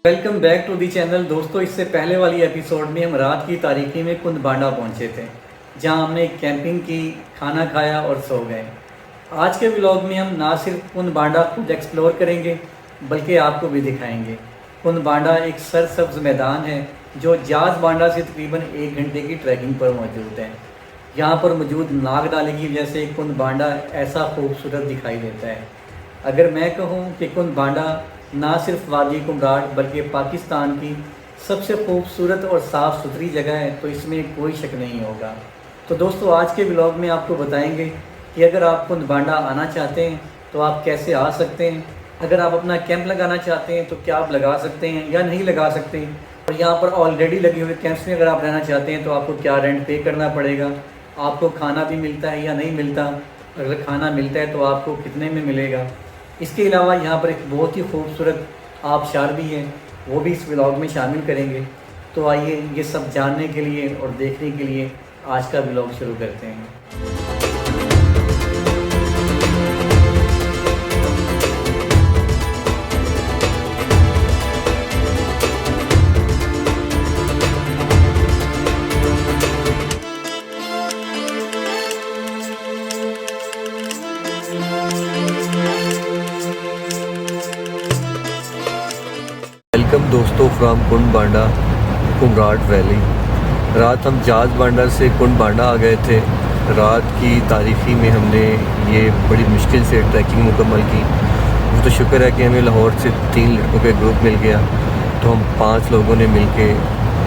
Welcome back to the channel. दोस्तों, इससे पहले वाली एपिसोड में हम रात की तारीकी में कुंदबांडा पहुंचे थे, जहां हमने कैंपिंग की, खाना खाया और सो गए। आज के व्लॉग में हम ना सिर्फ कुंदबांडा खुद एक्सप्लोर करेंगे बल्कि आपको भी दिखाएंगे। कुंदबांडा एक सरसब्ज मैदान है जो जाज बांडा से तकरीबन 1 घंटे की ट्रैकिंग पर मौजूद है। यहाँ पर मौजूद नागनाली की वजह से कुंदबांडा ऐसा खूबसूरत दिखाई देता है। अगर मैं कहूँ कि कुंदबांडा ना सिर्फ वादी कुमराट बल्कि पाकिस्तान की सबसे खूबसूरत और साफ़ सुथरी जगह है तो इसमें कोई शक नहीं होगा। तो दोस्तों, आज के व्लॉग में आपको बताएंगे कि अगर आप कुंदबांडा आना चाहते हैं तो आप कैसे आ सकते हैं, अगर आप अपना कैंप लगाना चाहते हैं तो क्या आप लगा सकते हैं या नहीं लगा सकते, और यहाँ पर ऑलरेडी लगे हुए कैंप्स में अगर आप रहना चाहते हैं तो आपको क्या रेंट पे करना पड़ेगा, आपको खाना भी मिलता है या नहीं मिलता, अगर खाना मिलता है तो आपको कितने में मिलेगा। इसके अलावा यहाँ पर एक बहुत ही खूबसूरत आबशार भी है, वो भी इस व्लॉग में शामिल करेंगे। तो आइए ये सब जानने के लिए और देखने के लिए आज का व्लॉग शुरू करते हैं। वेलकम दोस्तों फ्रॉम कुंडबांडा कुमराट वैली। रात हम जाज बांडा से कुंडबांडा आ गए थे। रात की तारीखी में हमने ये बड़ी मुश्किल से ट्रैकिंग मुकम्मल की। वो तो शुक्र है कि हमें लाहौर से 3 लड़कों का ग्रुप मिल गया, तो हम 5 लोगों ने मिल के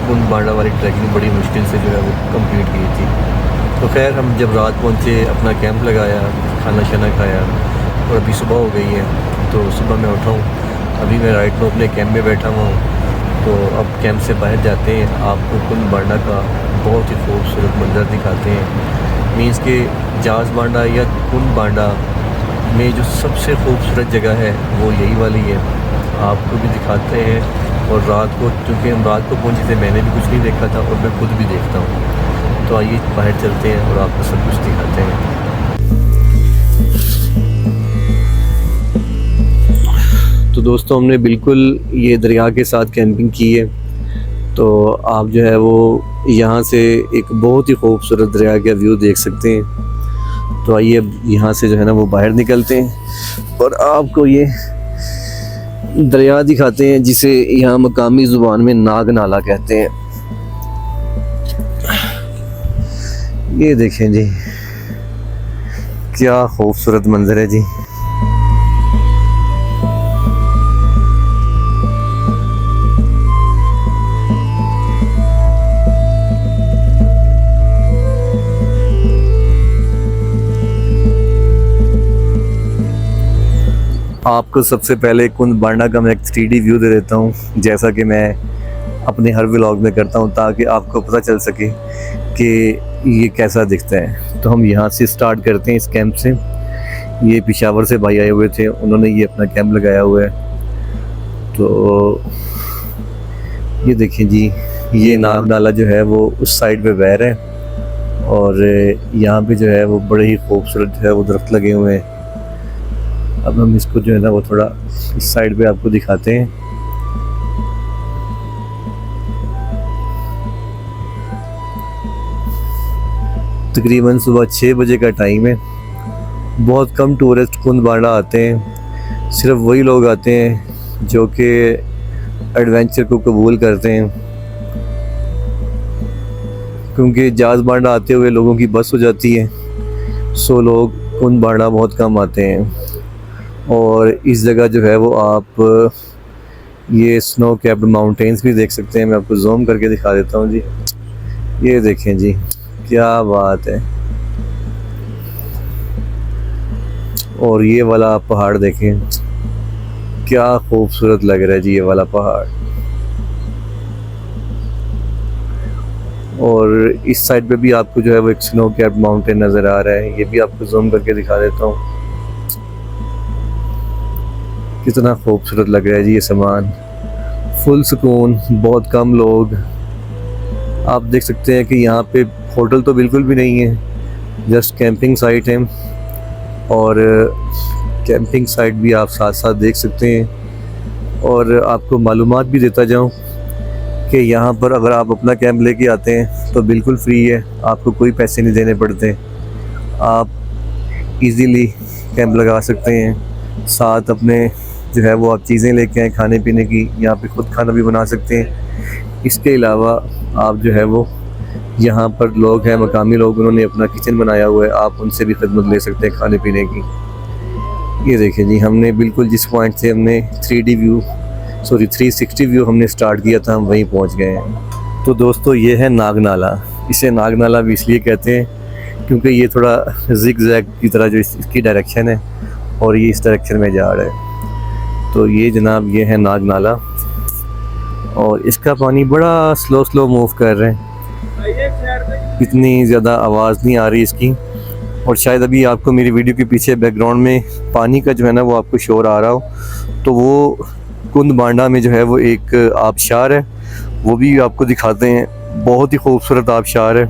कुंडबांडा वाली ट्रैकिंग बड़ी मुश्किल से जो है वो कंप्लीट की थी। तो खैर हम जब रात पहुँचे, अपना कैंप लगाया, खाना शाना खाया और अभी सुबह हो गई है। तो सुबह मैं उठा हूँ, अभी मैं राइट में अपने कैंप में बैठा हुआ हूँ। तो अब कैंप से बाहर जाते हैं, आपको कुंडबांडा का बहुत ही खूबसूरत मंजर दिखाते हैं। मीन्स के जाज बांडा या कुंडबांडा में जो सबसे खूबसूरत जगह है वो यही वाली है, आपको भी दिखाते हैं। और रात को, चूँकि हम रात को पहुँचे थे, मैंने भी कुछ नहीं देखा था और मैं खुद भी देखता हूँ। तो आइए बाहर चलते हैं और आपको सब कुछ दिखाते हैं। तो दोस्तों, हमने बिल्कुल ये दरिया के साथ कैंपिंग की है। तो आप जो है वो यहाँ से एक बहुत ही खूबसूरत दरिया का व्यू देख सकते हैं। तो आइए अब यहाँ से जो है ना वो बाहर निकलते हैं और आपको ये दरिया दिखाते हैं, जिसे यहाँ मकामी ज़ुबान में नाग नाला कहते हैं। ये देखें जी, क्या खूबसूरत मंजर है जी। आपको सबसे पहले कुंडबांडा का मैं एक 3D व्यू दे देता हूँ, जैसा कि मैं अपने हर व्लॉग में करता हूँ, ताकि आपको पता चल सके कि ये कैसा दिखता है। तो हम यहाँ से स्टार्ट करते हैं, इस कैंप से। ये पेशावर से भाई आए हुए थे, उन्होंने ये अपना कैंप लगाया हुआ है। तो ये देखें जी, ये नाग नाला जो है वो उस साइड पे बह रहा है और यहाँ पे जो है वो बड़े ही खूबसूरत जो है वो दरख्त लगे हुए हैं। अब हम इसको जो है ना वो थोड़ा इस साइड पे आपको दिखाते हैं। तकरीबन सुबह 6 बजे का टाइम है। बहुत कम टूरिस्ट कुंडबांडा आते हैं, सिर्फ वही लोग आते हैं जो कि एडवेंचर को कबूल करते हैं, क्योंकि जाज बांडा आते हुए लोगों की बस हो जाती है। सो लोग कुंडबांडा बहुत कम आते हैं। और इस जगह जो है वो आप ये स्नो कैप्ड माउंटेन्स भी देख सकते हैं। मैं आपको जूम करके दिखा देता हूँ जी। ये देखें जी, क्या बात है। और ये वाला पहाड़ देखें, क्या खूबसूरत लग रहा है जी ये वाला पहाड़। और इस साइड पे भी आपको जो है वो एक स्नो कैप्ड माउंटेन नज़र आ रहा है। ये भी आपको जूम करके दिखा देता हूँ, कितना खूबसूरत लग रहा है जी ये सामान। फुल सुकून, बहुत कम लोग। आप देख सकते हैं कि यहाँ पे होटल तो बिल्कुल भी नहीं है, जस्ट कैंपिंग साइट है। और कैंपिंग साइट भी आप साथ साथ देख सकते हैं। और आपको मालूमात भी देता जाऊं कि यहाँ पर अगर आप अपना कैंप लेके आते हैं तो बिल्कुल फ्री है, आपको कोई पैसे नहीं देने पड़ते। आप इजीली कैंप लगा सकते हैं, साथ अपने जो है वो आप चीज़ें लेके आएँ खाने पीने की, यहाँ पे खुद खाना भी बना सकते हैं। इसके अलावा आप जो है वो यहाँ पर लोग हैं मकामी लोग, उन्होंने अपना किचन बनाया हुआ है, आप उनसे भी खिदमत ले सकते हैं खाने पीने की। ये देखिए जी, हमने बिल्कुल जिस पॉइंट से हमने 360 व्यू हमने स्टार्ट किया था, हम वहीं पहुँच गए हैं। तो दोस्तों ये है नाग नाला। इसे नाग नाला भी इसलिए कहते हैं क्योंकि ये थोड़ा जिग जैग की तरह जो इसकी डायरेक्शन है और ये इस डायरेक्शन में जा रहा है। तो ये जनाब ये है नाग नाला और इसका पानी बड़ा स्लो मूव कर रहे हैं, इतनी ज़्यादा आवाज़ नहीं आ रही इसकी। और शायद अभी आपको मेरी वीडियो के पीछे बैकग्राउंड में पानी का जो है ना वो आपको शोर आ रहा हो, तो वो कुंद बांडा में जो है वो एक आबशार है, वो भी आपको दिखाते हैं। बहुत ही खूबसूरत आबशार है।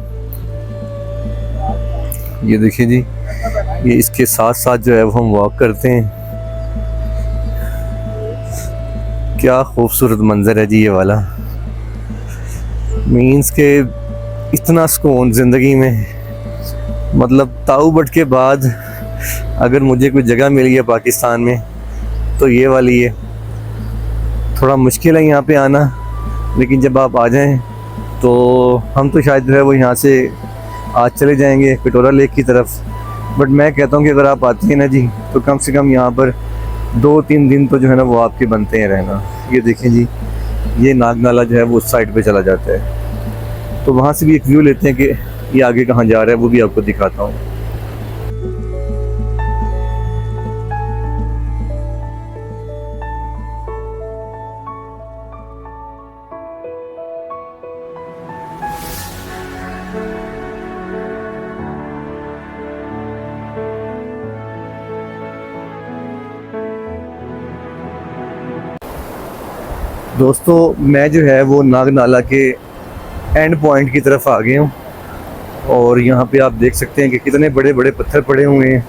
ये देखिए जी, ये इसके साथ साथ जो है वो हम वॉक करते हैं। क्या खूबसूरत मंजर है जी ये वाला। मीन्स के इतना सुकून ज़िंदगी में, मतलब ताऊ बट के बाद अगर मुझे कोई जगह मिली है पाकिस्तान में तो ये वाली है। थोड़ा मुश्किल है यहाँ पे आना, लेकिन जब आप आ जाएं तो हम तो शायद जो है वो यहाँ से आज चले जाएंगे कटोरा लेक की तरफ। बट मैं कहता हूँ कि अगर आप आते हैं ना जी तो कम से कम यहाँ पर 2-3 दिन तो जो है ना वो आपके बनते हैं रहना। ये देखें जी, ये नाग नाला जो है वो उस साइड पे चला जाता है। तो वहाँ से भी एक व्यू लेते हैं कि ये आगे कहाँ जा रहा है, वो भी आपको दिखाता हूँ। दोस्तों मैं जो है वो नाग नाला के एंड पॉइंट की तरफ आ गया हूँ और यहाँ पे आप देख सकते हैं कि कितने बड़े बड़े पत्थर पड़े हुए हैं।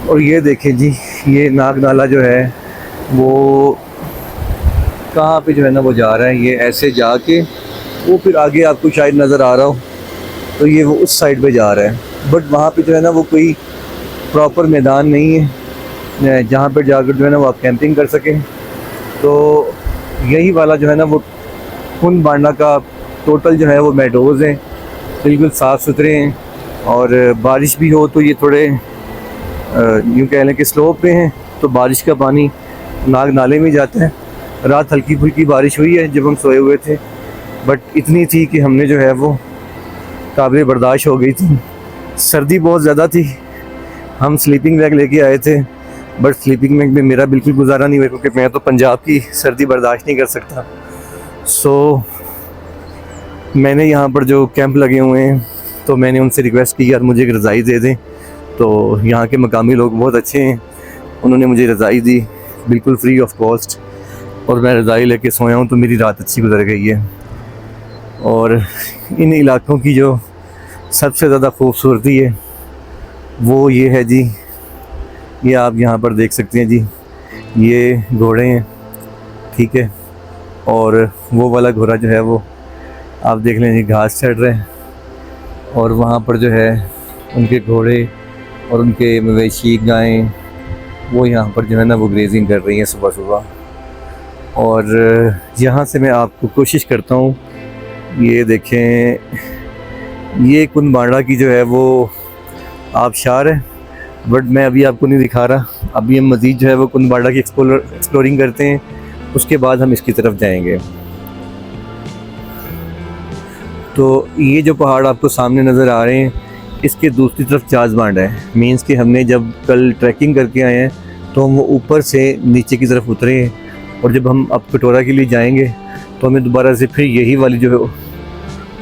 और ये देखें जी, ये नाग नाला जो है वो कहाँ पे जो है ना वो जा रहा है। ये ऐसे जाके वो फिर आगे आपको शायद नज़र आ रहा हो तो ये वो उस साइड पे जा रहा है। बट वहाँ पे जो है ना वो कोई प्रॉपर मैदान नहीं है जहाँ पर जाकर जो है ना वो आप कैंपिंग कर सकें। तो यही वाला जो है ना वो कुंद बांडा का टोटल जो है वो मेडोज़ हैं, बिल्कुल साफ़ सुथरे हैं। और बारिश भी हो तो ये थोड़े यूँ कह लें कि स्लोप पे हैं, तो बारिश का पानी नाग नाले में जाता है। रात हल्की फुल्की बारिश हुई है जब हम सोए हुए थे, बट इतनी थी कि हमने जो है वो काबिल बर्दाश्त हो गई थी। सर्दी बहुत ज़्यादा थी, हम स्लीपिंग बैग लेके आए थे, बट स्लीपिंग बैग में मेरा बिल्कुल गुजारा नहीं हुआ क्योंकि मैं तो पंजाब की सर्दी बर्दाश्त नहीं कर सकता। सो मैंने यहाँ पर जो कैंप लगे हुए हैं तो मैंने उनसे रिक्वेस्ट की यार मुझे एक रज़ाई दे दें। तो यहाँ के मकामी लोग बहुत अच्छे हैं, उन्होंने मुझे रज़ाई दी बिल्कुल फ्री ऑफ कॉस्ट, और मैं रज़ाई लेके सोया हूँ तो मेरी रात अच्छी गुजर गई है। और इन इलाकों की जो सबसे ज़्यादा खूबसूरती है वो ये है जी, ये आप यहाँ पर देख सकते हैं जी, ये घोड़े हैं, ठीक है। और वो वाला घोड़ा जो है वो आप देख लें जी घास चढ़ रहे हैं, और वहाँ पर जो है उनके घोड़े और उनके मवेशी गायें वो यहाँ पर जो है ना वो ग्रेजिंग कर रही हैं सुबह सुबह। और यहाँ से मैं आपको कोशिश करता हूँ, ये देखें ये कुंद बांडा की जो है वो आबशार है, बट मैं अभी आपको नहीं दिखा रहा। अभी हम मज़ीद जो है वो कुंद बांडा की एक्सप्लोरिंग करते हैं, उसके बाद हम इसकी तरफ जाएंगे। तो ये जो पहाड़ आपको सामने नज़र आ रहे हैं, इसके दूसरी तरफ जाज बांडा है। मीन्स कि हमने जब कल ट्रैकिंग करके आए हैं तो हम वो ऊपर से नीचे की तरफ उतरे हैं, और जब हम अब कटोरा के लिए जाएंगे तो हमें दोबारा से फिर यही वाली जो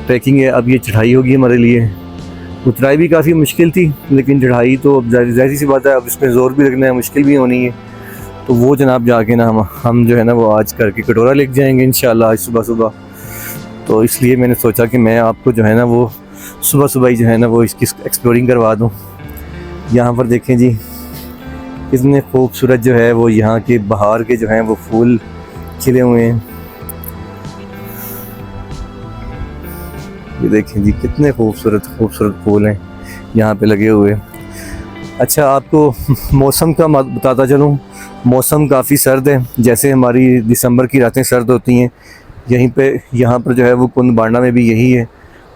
ट्रैकिंग है, अब ये चढ़ाई होगी हमारे लिए। उतराई भी काफ़ी मुश्किल थी, लेकिन चढ़ाई तो अब ज़ाहिर सी बात है, अब इसमें ज़ोर भी लगना है, मुश्किल भी होनी है। तो वो जनाब जाके ना हम जो है ना वो आज करके कटोरा लेके जाएंगे इंशाल्लाह आज सुबह सुबह। तो इसलिए मैंने सोचा कि मैं आपको जो है ना वो सुबह सुबह ही जो है ना वो इसकी एक्सप्लोरिंग करवा दूँ। यहाँ पर देखें जी, कितने खूबसूरत जो है वो यहाँ के बाहर के जो हैं वो फूल खिले हुए हैं। ये देखें जी कितने खूबसूरत खूबसूरत फूल हैं यहाँ पे लगे हुए। अच्छा, आपको मौसम का बताता चलूँ। मौसम काफ़ी सर्द है, जैसे हमारी दिसंबर की रातें सर्द होती हैं, यहाँ पर जो है वो कुंद बांडा में भी यही है।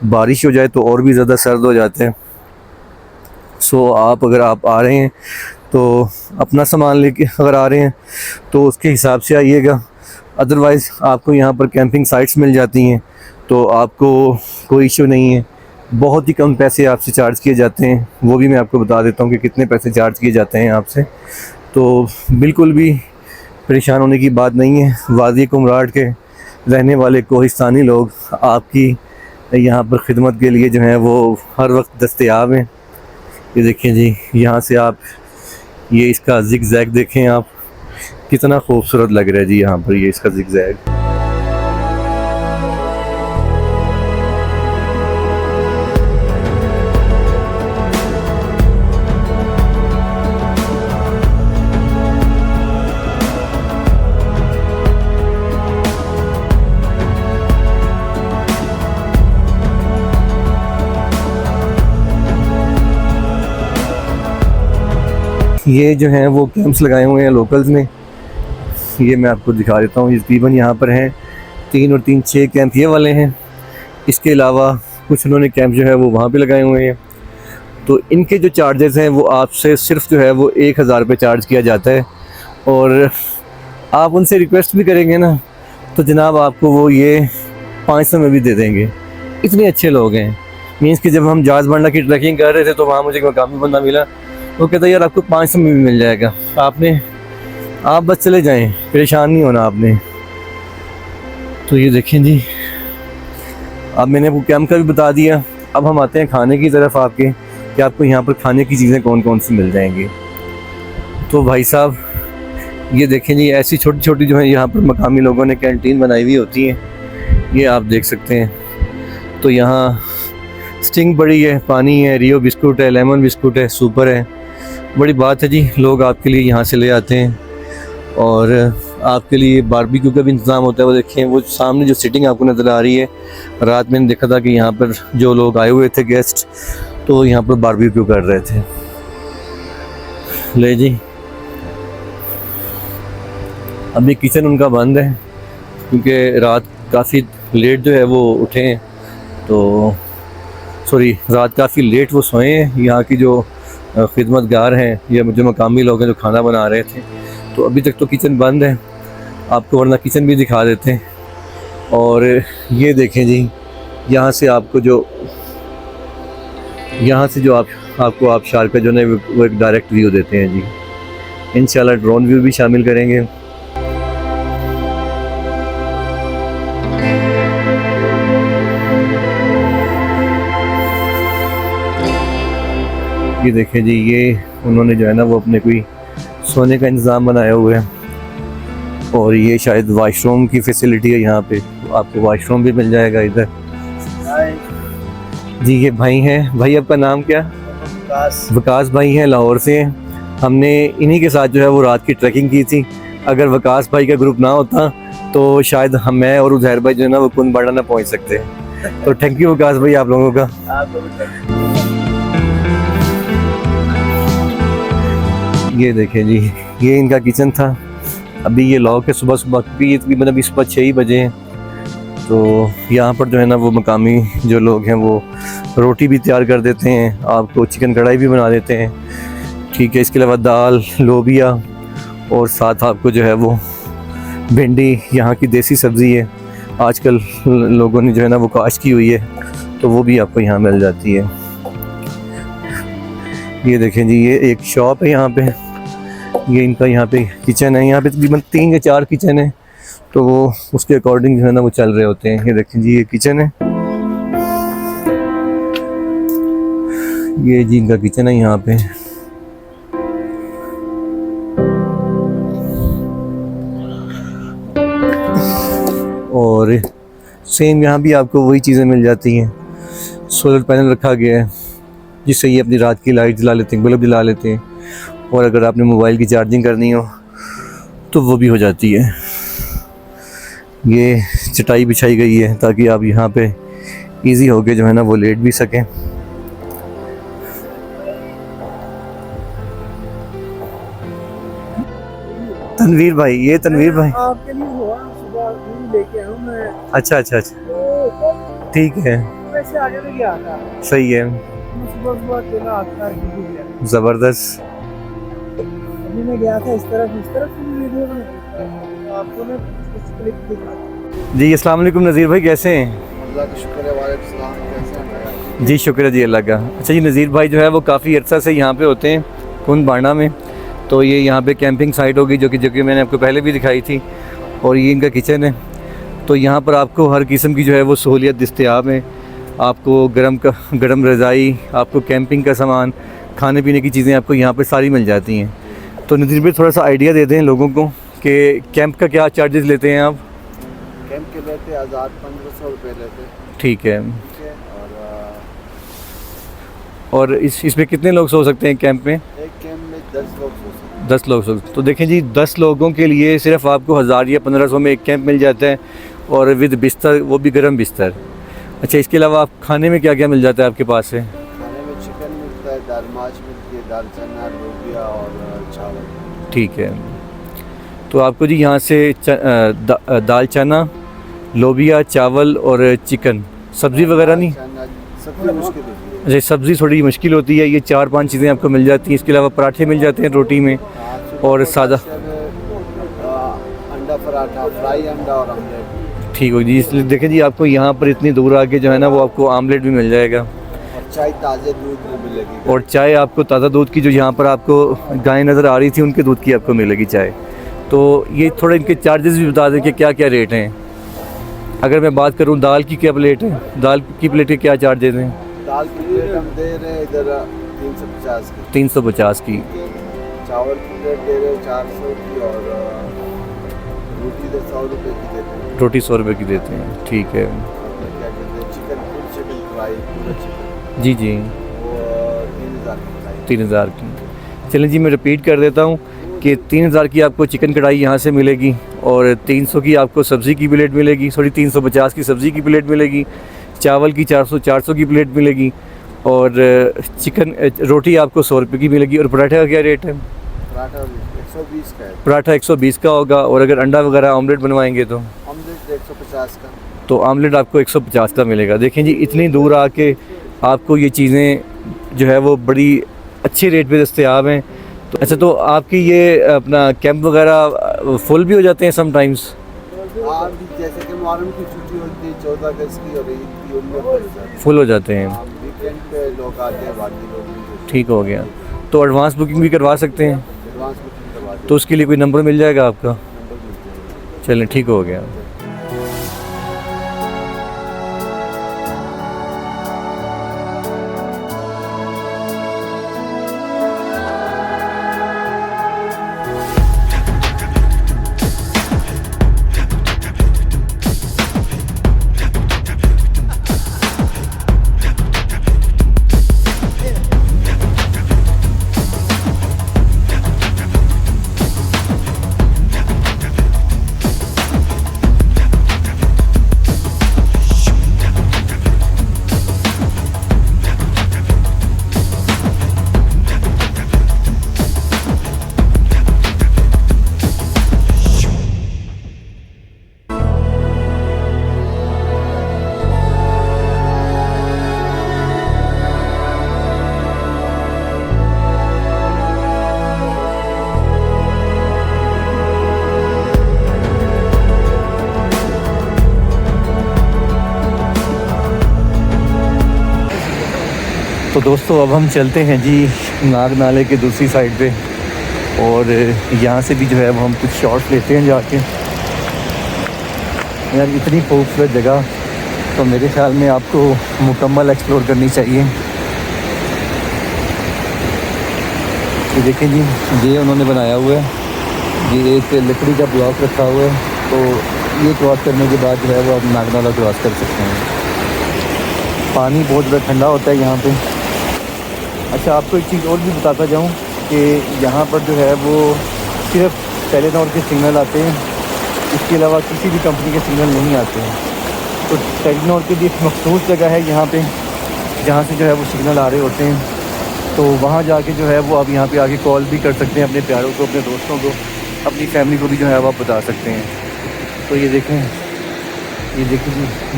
बारिश हो जाए तो और भी ज़्यादा सर्द हो जाते हैं। सो अगर आप आ रहे हैं तो अपना सामान लेके अगर आ रहे हैं तो उसके हिसाब से आइएगा। अदरवाइज़ आपको यहाँ पर कैंपिंग साइट्स मिल जाती हैं तो आपको कोई इशू नहीं है। बहुत ही कम पैसे आपसे चार्ज किए जाते हैं, वो भी मैं आपको बता देता हूँ कि कितने पैसे चार्ज किए जाते हैं आपसे। तो बिल्कुल भी परेशान होने की बात नहीं है। वादी कुमराड के रहने वाले कोहिस्तानी लोग आपकी यहाँ पर ख़िदमत के लिए जो हैं वो हर वक्त दस्तयाब हैं। ये देखें जी, यहाँ से आप ये इसका ज़िगज़ैग देखें, आप कितना खूबसूरत लग रहा है जी यहाँ पर ये इसका ज़िगज़ैग। ये जो हैं वो कैंप्स लगाए हुए हैं लोकल्स ने, ये मैं आपको दिखा देता हूँ। तकरीबन यहाँ पर हैं 3 और 3 6 कैंप ये वाले हैं। इसके अलावा कुछ उन्होंने कैंप जो है वो वहाँ पे लगाए हुए हैं। तो इनके जो चार्जेस हैं वो आपसे सिर्फ जो है वो 1000 रुपये चार्ज किया जाता है। और आप उनसे रिक्वेस्ट भी करेंगे ना तो जनाब आपको वो ये 500 में भी दे देंगे। इतने अच्छे लोग हैं। मीन्स कि जब हम जाज बांडा की ट्रैकिंग कर रहे थे तो वहाँ मुझे एक मकामी बंदा मिला, वो कहता यार आपको 500 में भी मिल जाएगा, आप बस चले जाएं, परेशान नहीं होना आपने। तो ये देखें जी, अब मैंने आपको कैंप का भी बता दिया। अब हम आते हैं खाने की तरफ आपके, कि आपको यहाँ पर खाने की चीज़ें कौन कौन सी मिल जाएंगी। तो भाई साहब ये देखें जी, ऐसी छोटी छोटी जो है यहाँ पर मकामी लोगों ने कैंटीन बनाई हुई होती हैं, ये आप देख सकते हैं। तो यहाँ स्टिंग बड़ी है, पानी है, रियो बिस्कुट है, लेमन बिस्कुट है, सुपर है। बड़ी बात है जी, लोग आपके लिए यहाँ से ले आते हैं। और आपके लिए बारबेक्यू का भी इंतज़ाम होता है। वो देखें, वो सामने जो सिटिंग आपको नज़र आ रही है, रात मैंने देखा था कि यहाँ पर जो लोग आए हुए थे गेस्ट, तो यहाँ पर बारबेक्यू कर रहे थे। ले जी, अभी किचन उनका बंद है क्योंकि रात काफ़ी लेट जो है वो उठे हैं, तो रात काफ़ी लेट वो सोए हैं। यहाँ की जो खिदमतगार हैं या जो मकामी लोग हैं जो खाना बना रहे थे, तो अभी तक तो किचन बंद है। आपको वरना किचन भी दिखा देते हैं। और ये देखें जी, यहाँ से जो आपको आबशार का जो है वो एक डायरेक्ट व्यू देते हैं जी। इंशाल्लाह ड्रोन व्यू भी शामिल करेंगे। ये देखें जी, ये उन्होंने जो है ना वो अपने कोई सोने का इंतज़ाम बनाया हुआ है। और ये शायद वाशरूम की फैसिलिटी है यहाँ पे, तो आपको वाशरूम भी मिल जाएगा इधर। जी ये भाई हैं। भाई आपका नाम क्या? वकास भाई हैं, लाहौर से हैं। हमने इन्हीं के साथ जो है वो रात की ट्रैकिंग की थी। अगर वकास भाई का ग्रुप ना होता तो शायद मैं और उजैर भाई जो है ना वो कुंद बांडा ना पहुँच सकते। तो थैंक यू वकास भाई आप लोगों का। ये देखें जी, ये इनका किचन था। अभी ये लॉक है। सुबह भी तकरीबन अभी सुबह 6 ही बजे हैं। तो यहाँ पर जो है ना वो मकामी जो लोग हैं वो रोटी भी तैयार कर देते हैं, आपको चिकन कढ़ाई भी बना देते हैं, ठीक है। इसके अलावा दाल, लोबिया और साथ आपको जो है वो भिंडी, यहाँ की देसी सब्ज़ी है, आजकल लोगों ने जो है ना वो काश्त की हुई है, तो वो भी आपको यहाँ मिल जाती है। ये देखें जी, ये एक शॉप है यहाँ पे। ये इनका यहाँ पे किचन है। यहाँ पे तकरीबन 3 या 4 किचन है, तो वो उसके अकॉर्डिंग जो है ना वो चल रहे होते हैं। ये देखें जी, ये किचन है, ये जी इनका किचन है यहाँ पे। और सेम यहाँ भी आपको वही चीज़ें मिल जाती हैं। सोलर पैनल रखा गया है जिससे ये अपनी रात की लाइट जला लेते हैं, बल्ब जला लेते हैं। और अगर आपने मोबाइल की चार्जिंग करनी हो तो वो भी हो जाती है। ये चटाई बिछाई गई है ताकि आप यहाँ पे इजी होके जो है ना वो लेट भी सकें। तनवीर भाई, ये तनवीर भाई आपके लिए हुआ सुबह दूध लेके आया हूं मैं। अच्छा अच्छा अच्छा, तो ठीक है, वैसे आगे में गया था, सही है, मैं सुबह सुबह अकेला आता है दूध लेने। ज़बरदस्त। अभी मैं गया था इस तरफ से वीडियो में तो आपको ना कुछ क्लिप दिखा। जी अस्सलाम वालेकुम नज़ीर भाई, कैसे हैं? अल्लाह का शुक्र है, वालेकुम सलाम, कैसे हैं? जी शुक्र है जी अल्लाह का। अच्छा जी, नज़ीर भाई जो है वो काफ़ी अर्सा से यहाँ पे होते हैं कुंद बांडा में। तो ये यहाँ पे कैंपिंग साइट होगी जो कि मैंने आपको पहले भी दिखाई थी, और ये इनका किचन है। तो यहाँ पर आपको हर किस्म की जो है वो सहूलियत दस्तयाब है। आपको गरम रज़ाई, आपको कैंपिंग का सामान, खाने पीने की चीज़ें आपको यहाँ पर सारी मिल जाती हैं। तो नज़ीर भाई थोड़ा सा आइडिया दे दें लोगों को कि कैंप का क्या चार्जेस लेते हैं आप? कैंप के लेते 1500 रुपये लेते हैं। ठीक है। ठीक है, और इसमें कितने लोग सो सकते हैं कैंप में? एक कैंप में 10 लोग सो सकते हैं। 10 लोग सो। तो देखें जी, 10 लोगों के लिए सिर्फ आपको 1000 या 1500 में एक कैंप मिल जाता है, और विद बिस्तर, वो भी गर्म बिस्तर। अच्छा, इसके अलावा आप खाने में क्या क्या मिल जाता है आपके पास से? खाने में चिकन मिलता है, दाल माछ मिलती है, दाल चना, लोबिया और चावल। ठीक है। तो आपको जी यहाँ से दाल चना, लोबिया, चावल और चिकन, सब्ज़ी वगैरह नहीं? सब्जी मुश्किल होती है। अच्छा, सब्ज़ी थोड़ी मुश्किल होती है। ये 4-5 चीज़ें आपको मिल जाती हैं। इसके अलावा पराठे मिल जाते हैं रोटी में, और सादा अंडा पराठा, फ्राई अंडा और ऑमलेट। ठीक हो जी। इसलिए देखें जी, आपको यहाँ पर इतनी दूर आके जो है ना वो आपको आमलेट भी मिल जाएगा, और चाय ताज़े दूध में मिलेगी। और चाय आपको ताज़ा दूध की, जो यहाँ पर आपको गाय नज़र आ रही थी उनके दूध की आपको मिलेगी चाय। तो ये थोड़े इनके चार्जेस भी बता दें कि क्या क्या रेट हैं। अगर मैं बात करूँ दाल की क्या प्लेट है, दाल की प्लेट के क्या चार्जेस हैं? दाल की प्लेट हम दे रहे हैं इधर 350 की। 350 की। चावल की प्लेट दे रहे हैं 400 की, और रोटी इधर 100 रुपये की देते हैं। रोटी 100 रुपये की देते हैं, ठीक है। और क्या कहते हैं, चिकन फ्राई, पूरा चिकन, जी जी, वो 3000 की फ्राई। 3000 की। चलें जी, मैं रिपीट कर देता हूँ कि 3000 की आपको चिकन कढ़ाई यहाँ से मिलेगी, और 300 की आपको सब्ज़ी की प्लेट मिलेगी, सॉरी 350 की सब्ज़ी की प्लेट मिलेगी, चावल की 400 की प्लेट मिलेगी, और चिकन रोटी आपको 100 रुपये की मिलेगी। और पराठे का क्या रेट है? पराठा 120 का है। पराठा 120 का होगा, और अगर अंडा वगैरह ऑमलेट बनवाएंगे तो ऑमलेट 150 का। तो आमलेट आपको 150 का मिलेगा। देखें जी, इतनी दूर आके आपको ये चीज़ें जो है वो बड़ी अच्छे रेट पे दस्तयाब हैं। तो अच्छा, तो आपकी ये अपना कैंप वगैरह फुल भी हो जाते हैं समटाइम्स? हाँ, जैसे कि मुहर्रम की छुट्टी होती है 14 अगस्त की और ईद की, उनमें फुल हो जाते हैं। वीकेंड पे लोग आते हैं, बाकी लोग भी। ठीक हो गया। तो एडवांस बुकिंग भी करवा सकते हैं? एडवांस बुकिंग करवा दें, तो उसके लिए कोई नंबर मिल जाएगा आपका? नंबर मिल जाएगा। चलें, ठीक हो गया। तो दोस्तों, अब हम चलते हैं जी नाग नाले के दूसरी साइड पे, और यहाँ से भी जो है वो हम कुछ शॉट्स लेते हैं जाके। यार इतनी खूबसूरत जगह तो मेरे ख्याल में आपको मुकम्मल एक्सप्लोर करनी चाहिए। ये देखें जी, ये उन्होंने बनाया हुआ है, ये एक लकड़ी का ब्लॉक रखा हुआ है, तो ये क्रॉस करने के बाद जो है वो आप नाग नाला क्रॉस कर सकते हैं। पानी बहुत ज़्यादा ठंडा होता है यहाँ पे। अच्छा, आपको एक चीज़ और भी बताता जाऊँ कि यहाँ पर जो है वो सिर्फ टेलीनॉर के सिग्नल आते हैं, इसके अलावा किसी भी कंपनी के सिग्नल नहीं आते हैं। तो टेलीनॉर की भी एक मखसूस जगह है यहाँ पे, जहाँ से जो है वो सिग्नल आ रहे होते हैं। तो वहाँ जाके जो है वो आप यहाँ पे आके कॉल भी कर सकते हैं अपने प्यारों को, अपने दोस्तों को, अपनी फैमिली को भी जो है वो आप बता सकते हैं। तो ये देखिए जी,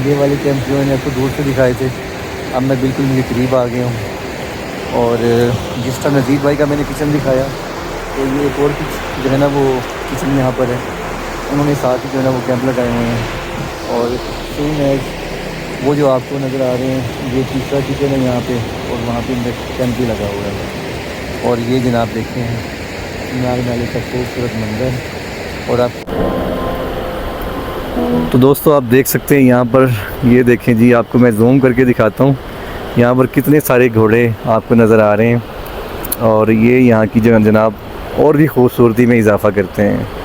ये वाले कैंप जो है आपको दूर से दिखाए थे, अब मैं बिल्कुल मेरे करीब आ गया हूँ। और जिस तरह नज़ीर भाई का मैंने किचन दिखाया, तो ये एक और जो है ना वो किचन यहाँ पर है, उन्होंने साथ ही जो है ना वो कैंप लगाए हुए हैं। और सेम है वो जो आपको नज़र आ रहे हैं, ये तीसरा किचन है यहाँ पे, और वहाँ पे कैंप भी लगा हुआ है। और ये जनाब देखते हैं नाग नाले का खूबसूरत मंजर। और आप तो दोस्तों आप देख सकते हैं यहाँ पर, ये देखें जी, आपको मैं जूम करके दिखाता हूँ यहाँ पर कितने सारे घोड़े आपको नज़र आ रहे हैं। और ये यहाँ की जो जनाब और भी खूबसूरती में इजाफ़ा करते हैं।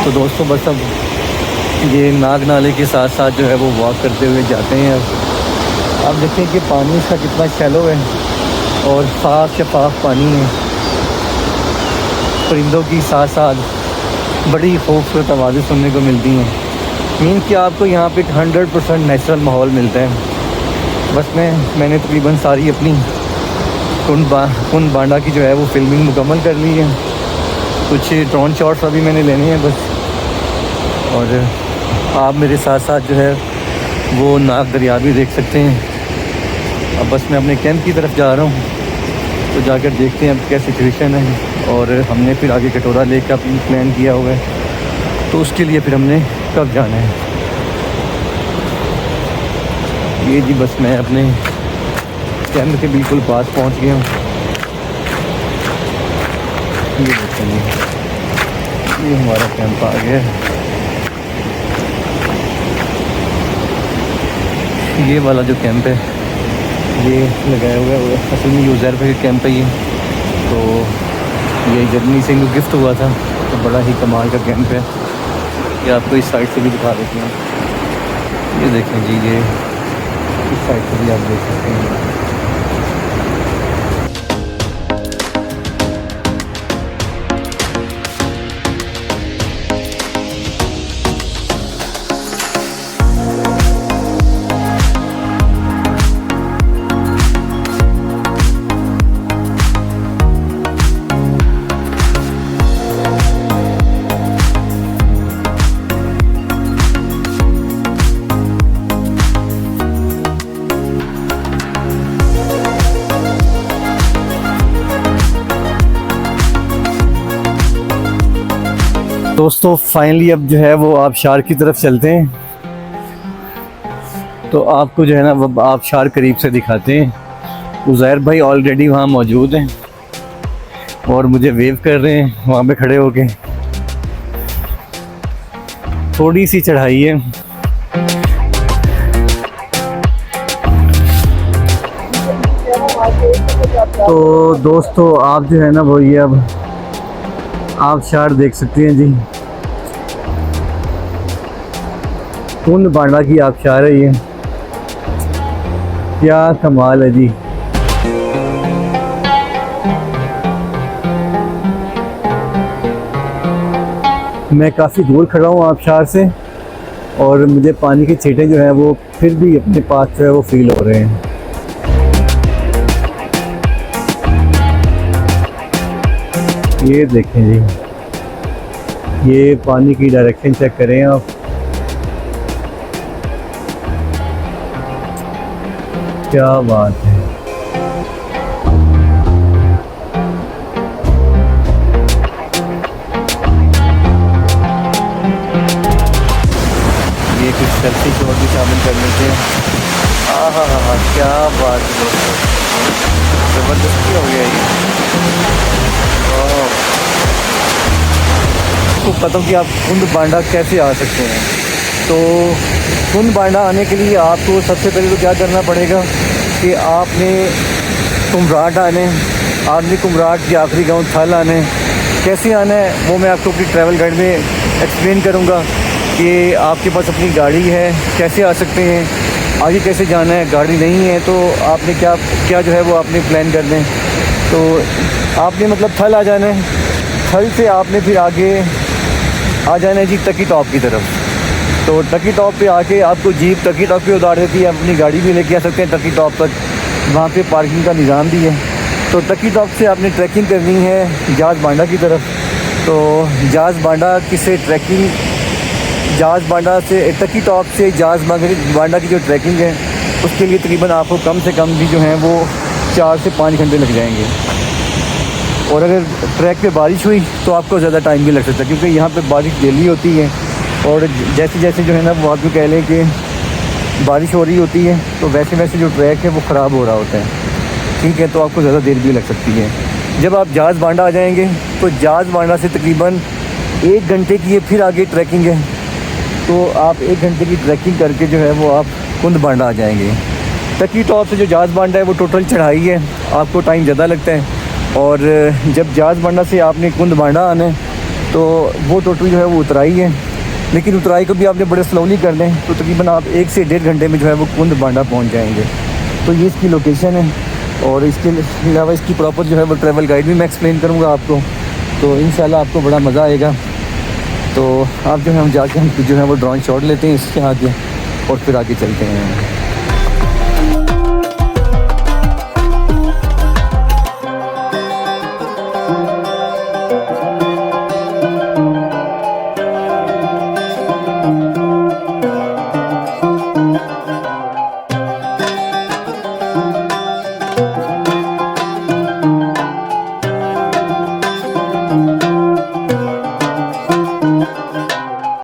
तो दोस्तों बस अब ये नाग नाले के साथ साथ जो है वो वॉक करते हुए जाते हैं। अब देखें कि पानी इसका कितना शैलो है और साफ शफाफ पानी है। परिंदों की साथ साथ बड़ी खूबसूरत आवाज़ें सुनने को मिलती हैं। मीन कि आपको यहाँ पे 100% नेचुरल माहौल मिलता है। बस मैंने तकरीबन सारी अपनी कुंड बांडा की जो है वो फिल्मिंग मुकम्मल कर ली है। कुछ ड्रोन शॉट्स अभी मैंने लेने हैं बस, और आप मेरे साथ साथ जो है वो नाग दरिया भी देख सकते हैं। अब बस मैं अपने कैंप की तरफ जा रहा हूँ, तो जाकर देखते हैं अब क्या सिचुएशन है। और हमने फिर आगे कटोरा लेक का प्लान किया हुआ है, तो उसके लिए फिर हमने कब जाना है। ये जी बस मैं अपने कैंप के बिल्कुल पास पहुँच गया हूँ। ये देखेंगे, ये हमारा कैंप आ गया है। ये वाला जो कैंप है ये लगाया हुआ है, असल में यूज़र पे कैंप है ये। तो ये जर्मनी से इनको गिफ्ट हुआ था, तो बड़ा ही कमाल का कैंप है। ये आपको इस साइड से भी दिखा देते हैं। ये देखें जी, ये इस साइड से भी आप देख सकते हैं। दोस्तों फाइनली अब जो है वो आबशार की तरफ चलते हैं। तो आपको जो है ना वो आबशार करीब से दिखाते हैं। उज़ैर भाई ऑलरेडी वहाँ मौजूद हैं और मुझे वेव कर रहे हैं वहाँ पे खड़े होके। थोड़ी सी चढ़ाई है, तो दोस्तों आप जो है ना वो ये अब आबशार देख सकते हैं जी। कुंड बांडा की आबशार है ये, क्या कमाल है जी। मैं काफ़ी दूर खड़ा हूँ आबशार से, और मुझे पानी के छींटे जो है वो फिर भी अपने पास जो है वो फील हो रहे हैं। ये देखें जी, ये पानी की डायरेक्शन चेक करें आप। क्या बात है। ये कुछ सेल्फी शॉट भी शामिल कर लेते हैं। हाँ, क्या बात है दोस्तों, ज़बरदस्ती हो गया ये। तो पता कि आप कुंद बांडा कैसे आ सकते हैं। तो कुंद बांडा आने के लिए आपको सबसे पहले तो क्या करना पड़ेगा कि आपने कुमराट आने, आपने कुमराट के आखिरी गांव थल आने। कैसे आना है वो मैं आपको अपनी ट्रैवल गाइड में एक्सप्लेन करूंगा कि आपके पास अपनी गाड़ी है कैसे आ सकते हैं, आगे कैसे जाना है। गाड़ी नहीं है तो आपने क्या जो है वो आपने प्लान कर लें। तो आपने मतलब थल आ जाना है, थल से आपने फिर आगे आ जाना है जी टकी टॉप की तरफ। तो टकी टॉप पे आके आपको जीप टकी टॉप पे उतार देती है, अपनी गाड़ी भी लेके आ सकते हैं टकी टॉप तक, वहाँ पे पार्किंग का निज़ाम भी है। तो टकी टॉप से आपने ट्रैकिंग करनी है जाज बांडा की तरफ। तो जाज बांडा की से ट्रैकिंग, जाज बांडा से टकी टॉप से जाज बांडा की जो ट्रैकिंग है उसके लिए तकरीबन आपको कम से कम भी जो है वो 4 से 5 घंटे लग जाएंगे। और अगर ट्रैक पे बारिश हुई तो आपको ज़्यादा टाइम भी लग सकता है, क्योंकि यहाँ पे बारिश डेली होती है। और जैसे जैसे जो है ना वो आप भी कह लें कि बारिश हो रही होती है तो वैसे वैसे जो ट्रैक है वो ख़राब हो रहा होता है, ठीक है। तो आपको ज़्यादा देर भी लग सकती है। जब आप जाज बांडा आ जाएंगे तो जाज बांडा से तकरीबन 1 घंटे की फिर आगे ट्रैकिंग है। तो आप 1 घंटे की ट्रैकिंग करके जो है वो आप कुंद बांडा आ जाएंगे। टकी टॉप से जो जाज बांडा है वो टोटल चढ़ाई है, आपको टाइम ज़्यादा लगता है। और जब जाज बांडा से आपने कुंद बांडा आना है तो वो टोटल जो है वो उतराई है, लेकिन उतराई को भी आपने बड़े स्लोली कर लें तो तकरीबन आप 1 से 1.5 घंटे में जो है वो कुंद बांडा पहुंच जाएंगे। तो ये इसकी लोकेशन है। और इसके अलावा इसकी प्रॉपर जो है वो ट्रैवल गाइड भी मैं एक्सप्लेन करूँगा आपको, तो इंशाल्लाह आपको बड़ा मज़ा आएगा। तो आप जो है हम जाके हम जो है वो ड्रोन शॉट लेते हैं इसके आगे और फिर आगे चलते हैं।